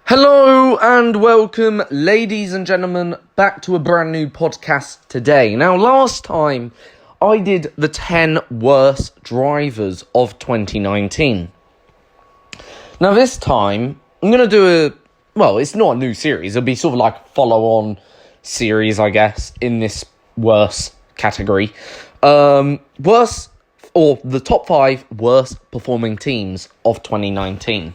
Hello and welcome, ladies and gentlemen, back to a brand new podcast today. Now, last time I did the 10 worst drivers of 2019. Now, this time I'm going to do it's not a new series. It'll be sort of like a follow-on series, I guess, in this worst category. Worst, or the top 5 worst performing teams of 2019.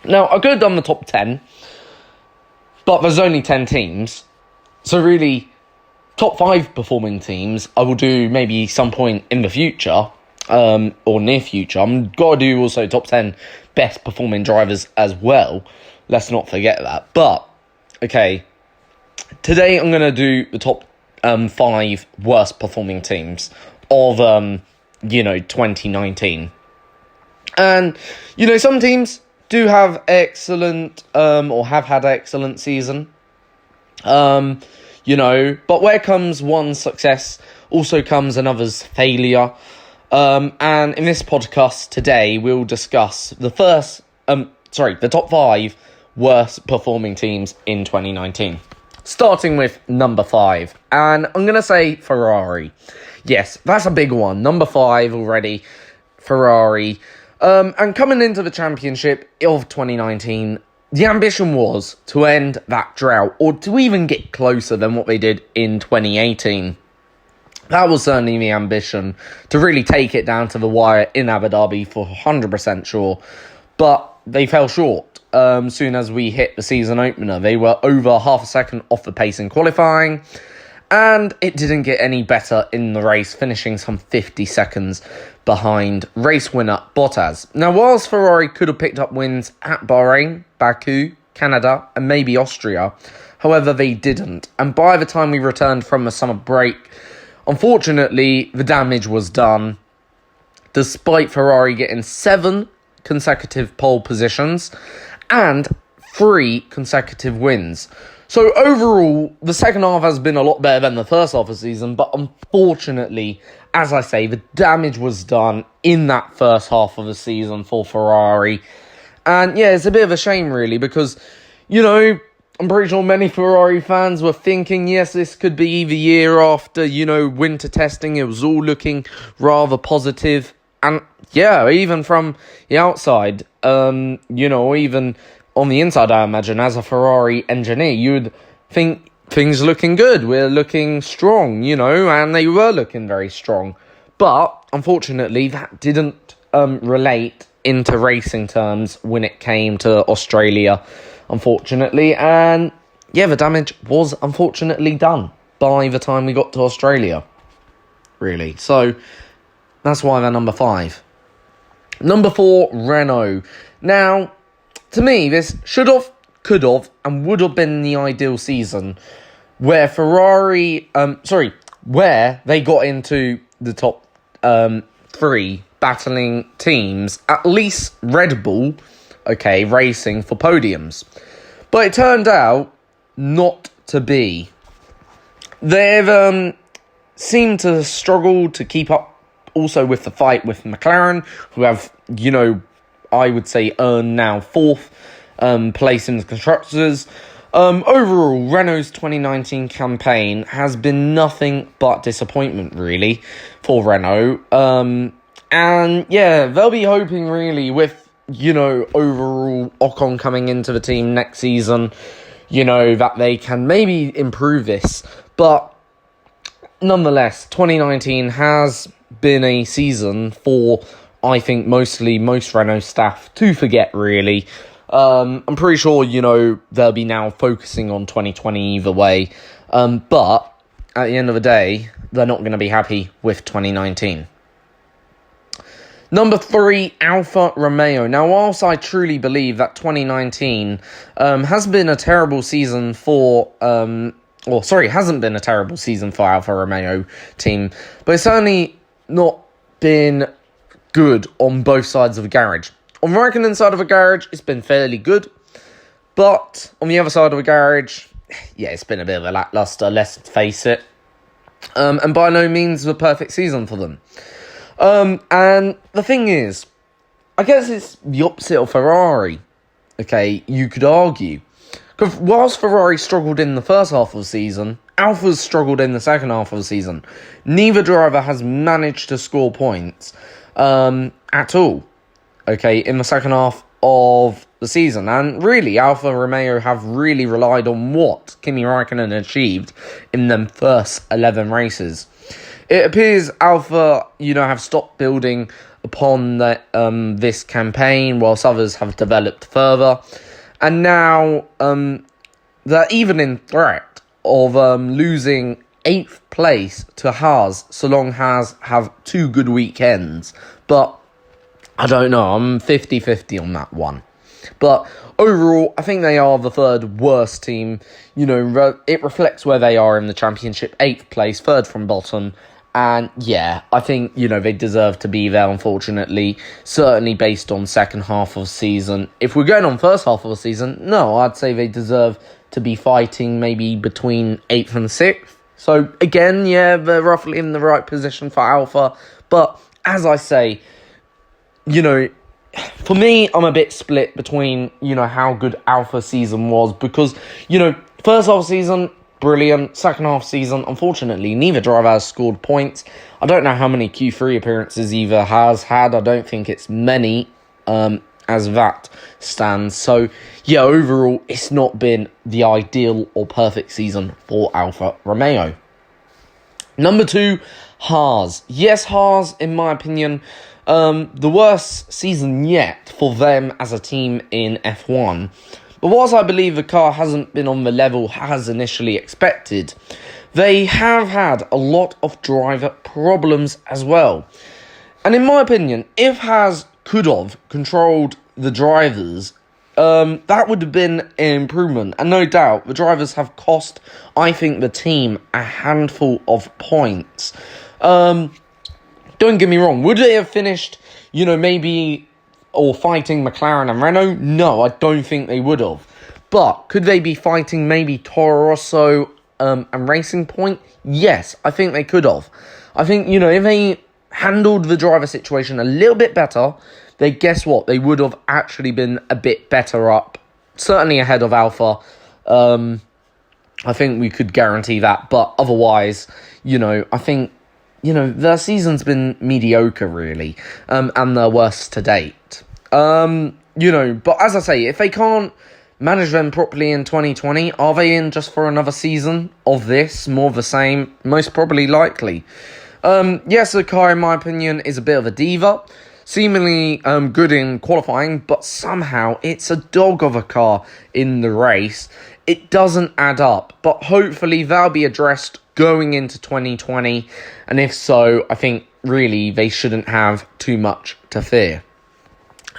Now, I could have done the top 10, but there's only 10 teams. So really, top 5 performing teams, I will do maybe some point in the future, or near future. I'm going to do also top 10 best performing drivers as well. Let's not forget that. But, okay, today I'm going to do the top 5 worst performing teams of, 2019. And, some teams do have excellent, or have had excellent season. But where comes one success, also comes another's failure. And in this podcast today, we'll discuss the top 5 worst performing teams in 2019. Starting with number 5, and I'm going to say Ferrari. Yes, that's a big one. Number 5 already, Ferrari. And coming into the championship of 2019, the ambition was to end that drought, or to even get closer than what they did in 2018. That was certainly the ambition, to really take it down to the wire in Abu Dhabi for 100% sure. But they fell short. Soon as we hit the season opener, they were over half a second off the pace in qualifying. And it didn't get any better in the race, finishing some 50 seconds behind race winner Bottas. Now, whilst Ferrari could have picked up wins at Bahrain, Baku, Canada, and maybe Austria, however, they didn't. And by the time we returned from the summer break, unfortunately, the damage was done. Despite Ferrari getting 7 consecutive pole positions and 3 consecutive wins. So overall, the second half has been a lot better than the first half of the season, but unfortunately, as I say, the damage was done in that first half of the season for Ferrari. And yeah, it's a bit of a shame really, because, I'm pretty sure many Ferrari fans were thinking, yes, this could be the year after, winter testing. It was all looking rather positive. And yeah, even from the outside, even on the inside, I imagine, as a Ferrari engineer, you'd think things looking good. We're looking strong, and they were looking very strong. But, unfortunately, that didn't relate into racing terms when it came to Australia, unfortunately. And, yeah, the damage was unfortunately done by the time we got to Australia, really. So, that's why they're number 5. Number 4, Renault. Now, to me, this should have, could have, and would have been the ideal season where where they got into the top 3 battling teams, at least Red Bull, racing for podiums. But it turned out not to be. They've seemed to struggle to keep up also with the fight with McLaren, who have, I would say earned now 4th place in the Constructors. Overall, Renault's 2019 campaign has been nothing but disappointment, really, for Renault. And yeah, they'll be hoping really with, overall Ocon coming into the team next season, that they can maybe improve this. But nonetheless, 2019 has been a season for, I think, most Renault staff to forget, really. I'm pretty sure, they'll be now focusing on 2020 either way. But at the end of the day, they're not going to be happy with 2019. Number 3, Alfa Romeo. Now, whilst I truly believe that 2019 has been a terrible season for... hasn't been a terrible season for Alfa Romeo team, but it's certainly not been good on both sides of the garage. On Raikkonen's side of the garage, it's been fairly good. But on the other side of the garage, yeah, it's been a bit of a lackluster, let's face it. And by no means the perfect season for them. And the thing is, I guess it's the opposite of Ferrari. okay, you could argue. Because whilst Ferrari struggled in the first half of the season, Alfa's struggled in the second half of the season. Neither driver has managed to score points at all, okay, in the second half of the season. And really, Alfa Romeo have really relied on what Kimi Raikkonen achieved in them first 11 races. It appears Alfa, have stopped building upon this campaign, whilst others have developed further. And now they're even in threat of losing 8th place to Haas, so long Haas have 2 good weekends. But I don't know, I'm 50-50 on that one. But overall, I think they are the third worst team. It reflects where they are in the championship. 8th place, third from bottom. And yeah, I think, they deserve to be there, unfortunately. Certainly based on second half of the season. If we're going on first half of the season, no, I'd say they deserve to be fighting maybe between 8th and 6th. So again, yeah, they're roughly in the right position for Alfa. But as I say, for me, I'm a bit split between, how good Alfa season was. Because, first half season, brilliant. Second half season, unfortunately, neither driver has scored points. I don't know how many Q3 appearances either has had. I don't think it's many as that stands. So, yeah, overall, it's not been the ideal or perfect season for Alfa Romeo. Number 2, Haas. Yes, Haas, in my opinion, the worst season yet for them as a team in F1. But whilst I believe the car hasn't been on the level as initially expected, they have had a lot of driver problems as well. And in my opinion, if Haas could have controlled the drivers, that would have been an improvement. And no doubt, the drivers have cost, I think, the team a handful of points. Don't get me wrong, would they have finished, maybe, or fighting McLaren and Renault? No, I don't think they would have. But could they be fighting maybe Toro Rosso and Racing Point? Yes, I think they could have. I think, if they handled the driver situation a little bit better, then guess what? They would have actually been a bit better up. Certainly ahead of Alfa. I think we could guarantee that. But otherwise, I think, their season's been mediocre, really. And their worst to date. But as I say, if they can't manage them properly in 2020, are they in just for another season of this? More of the same? Most probably likely. Yes, the car, in my opinion, is a bit of a diva. Seemingly good in qualifying, but somehow it's a dog of a car in the race. It doesn't add up, but hopefully that'll be addressed going into 2020. And if so, I think really they shouldn't have too much to fear.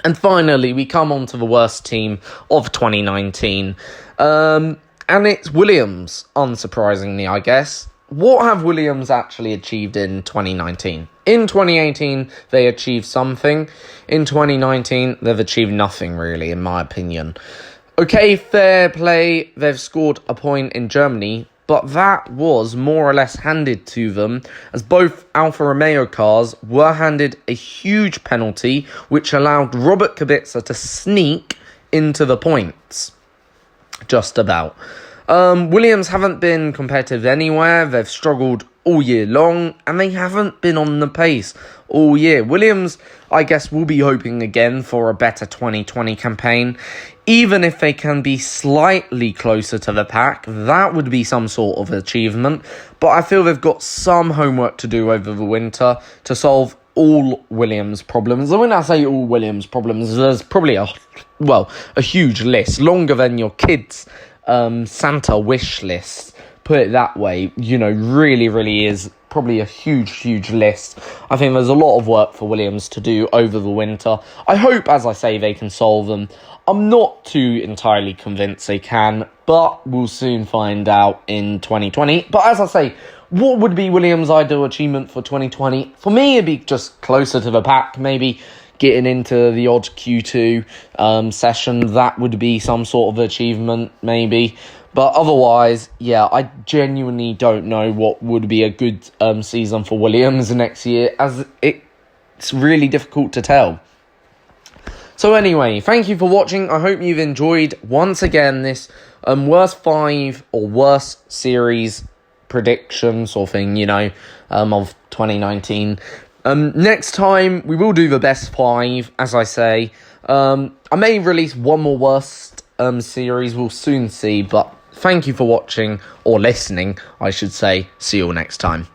And finally, we come on to the worst team of 2019. And it's Williams, unsurprisingly, I guess. What have Williams actually achieved in 2019? In 2018, they achieved something. In 2019, they've achieved nothing, really, in my opinion. Okay, fair play. They've scored a point in Germany, but that was more or less handed to them, as both Alfa Romeo cars were handed a huge penalty, which allowed Robert Kubica to sneak into the points. Just about. Williams haven't been competitive anywhere. They've struggled all year long, and they haven't been on the pace all year. Williams, I guess, will be hoping again for a better 2020 campaign. Even if they can be slightly closer to the pack, that would be some sort of achievement. But I feel they've got some homework to do over the winter to solve all Williams' problems. And when I say all Williams' problems, there's probably a huge list, longer than your kids' Santa wish list. Put it that way, really, really is probably a huge list. I think there's a lot of work for Williams to do over the winter. I hope, as I say, they can solve them. I'm not too entirely convinced they can, but we'll soon find out in 2020. But as I say, what would be Williams' ideal achievement for 2020? For me, it'd be just closer to the pack, maybe getting into the odd Q2 session. That would be some sort of achievement, maybe. But otherwise, yeah, I genuinely don't know what would be a good season for Williams next year, as it's really difficult to tell. So anyway, thank you for watching. I hope you've enjoyed, once again, this worst 5 or worst series prediction sort of thing, of 2019. Next time, we will do the best 5, as I say. I may release one more worst series, we'll soon see, but thank you for watching, or listening, I should say. See you all next time.